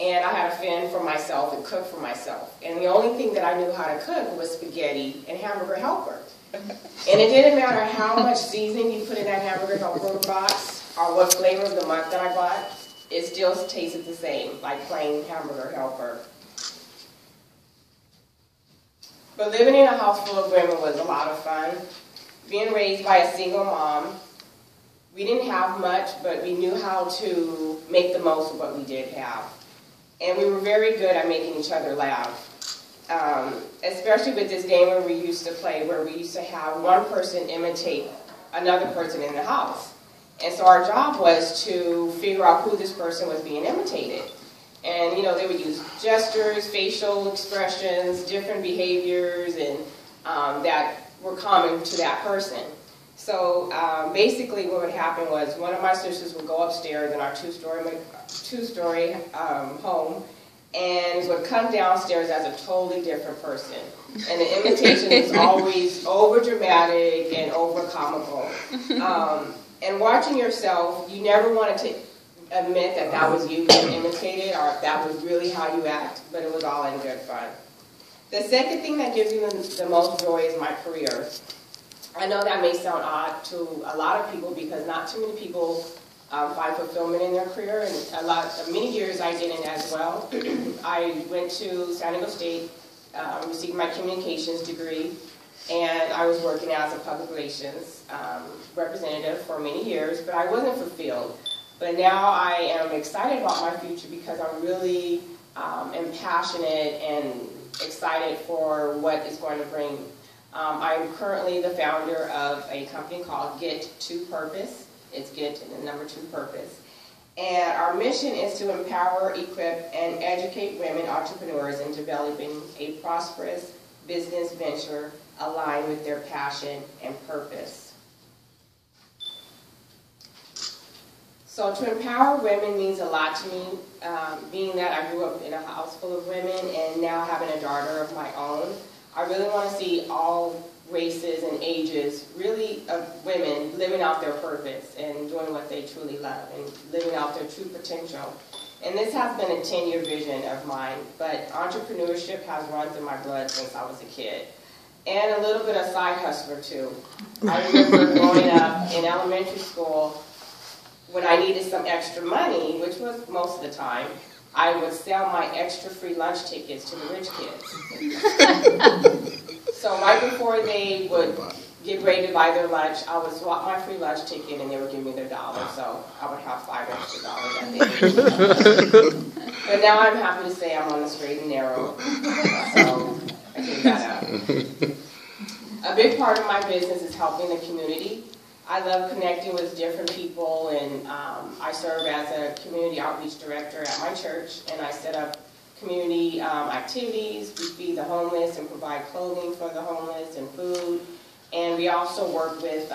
and I had to fend for myself and cook for myself. And the only thing that I knew how to cook was spaghetti and hamburger helper. And it didn't matter how much seasoning you put in that hamburger helper box or what flavor of the month that I bought, it still tasted the same, like plain hamburger helper. But living in a house full of women was a lot of fun. Being raised by a single mom, we didn't have much, but we knew how to make the most of what we did have. And we were very good at making each other laugh. Especially with this game where we used to play, where we used to have one person imitate another person in the house. And so our job was to figure out who this person was being imitated. And, you know, they would use gestures, facial expressions, different behaviors, and that were common to that person. So basically what would happen was one of my sisters would go upstairs in our two-story home and would come downstairs as a totally different person. And the imitation was always over-dramatic and over-comical. And watching yourself, you never wanted to admit that that was you being imitated or if that was really how you act, but it was all in good fun. The second thing that gives me the most joy is my career. I know that may sound odd to a lot of people because not too many people find fulfillment in their career, and many years I didn't as well. I went to San Diego State, received my communications degree, and I was working as a public relations representative for many years, but I wasn't fulfilled. But now I am excited about my future because I really am passionate and excited for what it's going to bring. I'm currently the founder of a company called Get to Purpose. It's Get and the number 2 Purpose. And our mission is to empower, equip, and educate women entrepreneurs in developing a prosperous business venture aligned with their passion and purpose. So to empower women means a lot to me, being that I grew up in a house full of women and now having a daughter of my own. I really want to see all races and ages, really, of women living out their purpose and doing what they truly love and living out their true potential. And this has been a 10-year vision of mine, but entrepreneurship has run through my blood since I was a kid. And a little bit of side hustler, too. I remember growing up in elementary school, when I needed some extra money, which was most of the time, I would sell my extra free lunch tickets to the rich kids. So right before they would get ready to buy their lunch, I would swap my free lunch ticket and they would give me their $1. So I would have $5 extra that day. But now I'm happy to say I'm on the straight and narrow. So I give that up. A big part of my business is helping the community. I love connecting with different people, and I serve as a community outreach director at my church, and I set up community activities. We feed the homeless and provide clothing for the homeless and food, and we also work with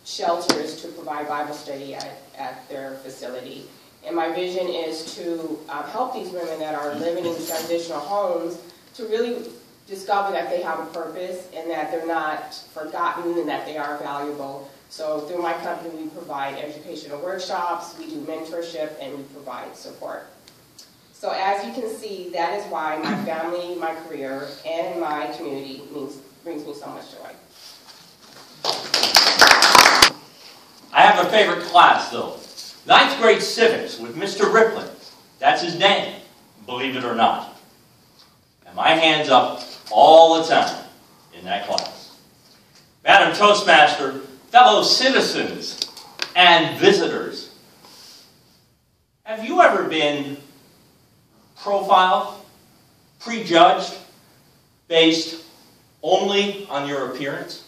shelters to provide Bible study at their facility. And my vision is to help these women that are living in transitional homes to really discover that they have a purpose and that they're not forgotten and that they are valuable. So through my company, we provide educational workshops, we do mentorship, and we provide support. So as you can see, that is why my family, my career, and my community brings me so much joy. I have a favorite class, though. 9th grade civics with Mr. Ripley. That's his name, believe it or not. And my hand's up all the time in that class. Madam Toastmaster, fellow citizens, and visitors, have you ever been profiled, prejudged, based only on your appearance?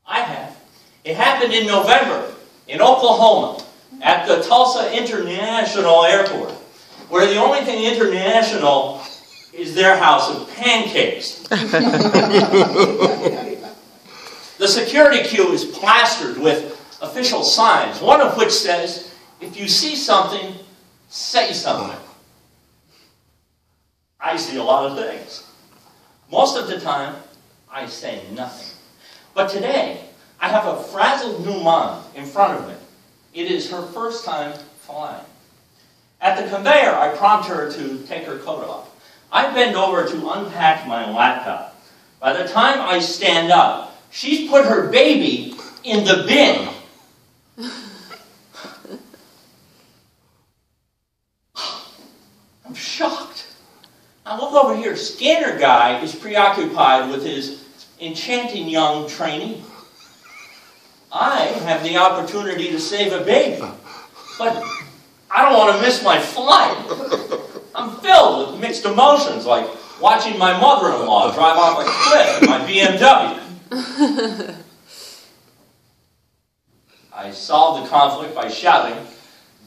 I have. It happened in November in Oklahoma at the Tulsa International Airport, where the only thing international is their house of pancakes. The security queue is plastered with official signs, one of which says, if you see something, say something. I see a lot of things. Most of the time, I say nothing. But today, I have a frazzled new mom in front of me. It is her first time flying. At the conveyor, I prompt her to take her coat off. I bend over to unpack my laptop. By the time I stand up, she's put her baby in the bin. I'm shocked. Now look over here. Scanner guy is preoccupied with his enchanting young trainee. I have the opportunity to save a baby, but I don't want to miss my flight. I'm filled with mixed emotions, like watching my mother-in-law drive off a cliff in my BMW. I solved the conflict by shouting,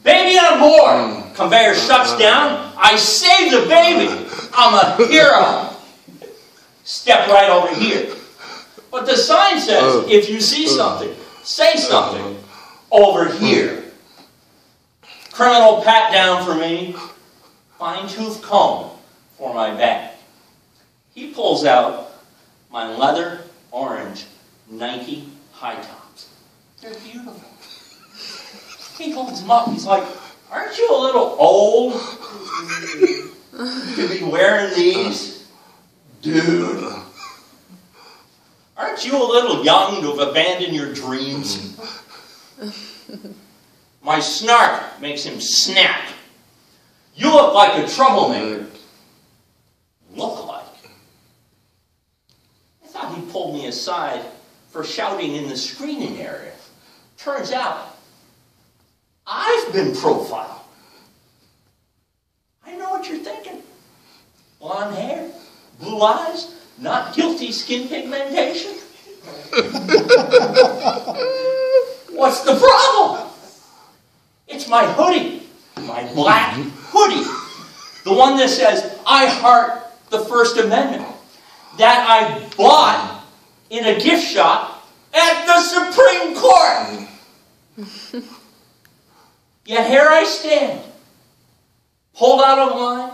"Baby on board!" Conveyor shuts down. I save the baby. I'm a hero. Step right over here. But the sign says, if you see something, say something. Over here. Criminal pat down for me. Fine-tooth comb for my bag. He pulls out my leather orange Nike high tops. They're beautiful. He holds them up. He's like, "Aren't you a little old to be wearing these, dude? Aren't you a little young to have abandoned your dreams?" My snark makes him snap. "You look like a troublemaker." Look like? I thought he pulled me aside for shouting in the screening area. Turns out, I've been profiled. I know what you're thinking. Blonde hair, blue eyes, not guilty skin pigmentation. What's the problem? It's my hoodie, my black hoodie. The one that says, "I heart the First Amendment," that I bought in a gift shop at the Supreme Court. Yet here I stand, pulled out of line,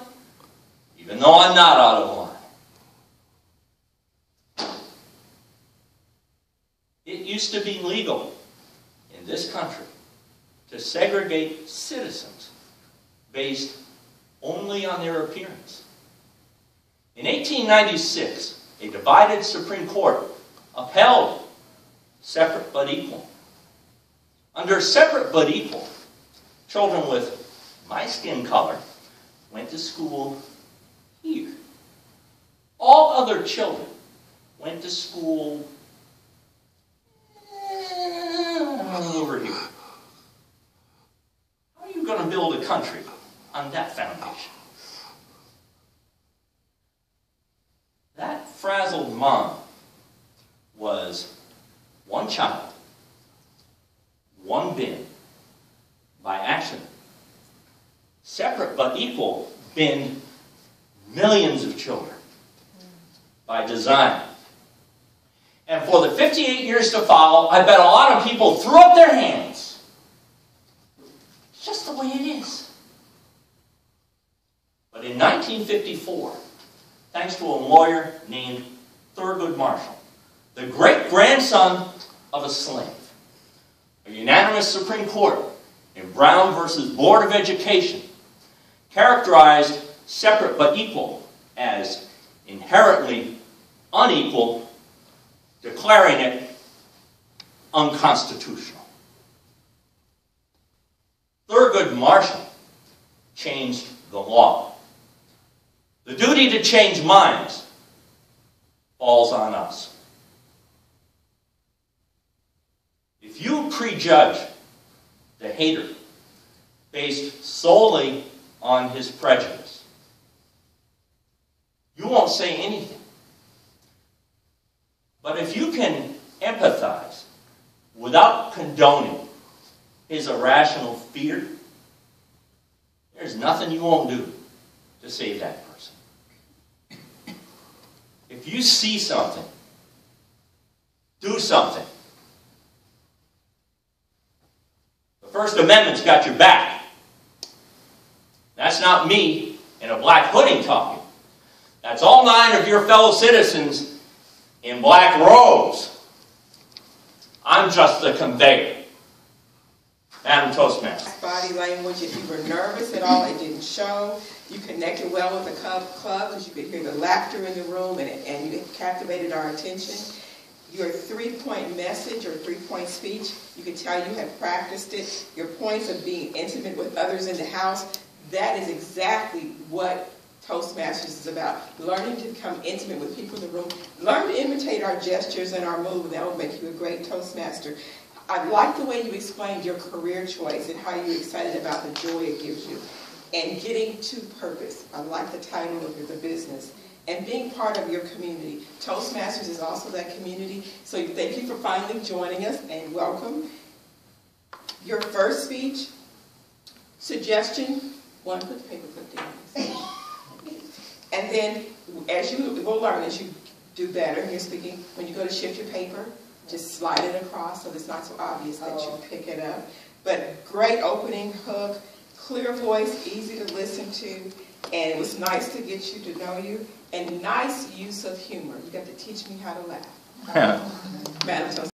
even though I'm not out of line. It used to be legal in this country to segregate citizens based only on their appearance. In 1896, a divided Supreme Court upheld separate but equal. Under separate but equal, children with my skin color went to school here. All other children went to school over here. How are you going to build a country on that foundation? That frazzled mom was one child, one bin, by accident. Separate but equal binned millions of children by design. And for the 58 years to follow, I bet a lot of people threw up their hands. It's just the way it is. But in 1954, thanks to a lawyer named Thurgood Marshall, the great-grandson of a slave, a unanimous Supreme Court in Brown versus Board of Education characterized separate but equal as inherently unequal, declaring it unconstitutional. Thurgood Marshall changed the law. The duty to change minds falls on us. If you prejudge the hater based solely on his prejudice, you won't say anything. But if you can empathize without condoning his irrational fear, there's nothing you won't do to save that person. If you see something, do something. The First Amendment's got your back. That's not me in a black hoodie talking. That's all 9 of your fellow citizens in black robes. I'm just the conveyor. Madam Toastmaster. Body language, if you were nervous at all, it didn't show. You connected well with the club because you could hear the laughter in the room and you captivated our attention. Your 3-point message or 3-point speech, you could tell you had practiced it. Your points of being intimate with others in the house, that is exactly what Toastmasters is about. Learning to become intimate with people in the room. Learn to imitate our gestures and our moves, and that will make you a great Toastmaster. I like the way you explained your career choice and how you're excited about the joy it gives you. And getting to purpose. I like the title of the business. And being part of your community. Toastmasters is also that community. So thank you for finally joining us and welcome. Your first speech, suggestion, one, put the paperclip down. And then as you will learn, as you do better, you're speaking, when you go to shift your paper, just slide it across so it's not so obvious that you pick it up. But great opening hook, clear voice, easy to listen to, and it was nice to get you to know you, and nice use of humor. You got to teach me how to laugh. Madam Toastmaster.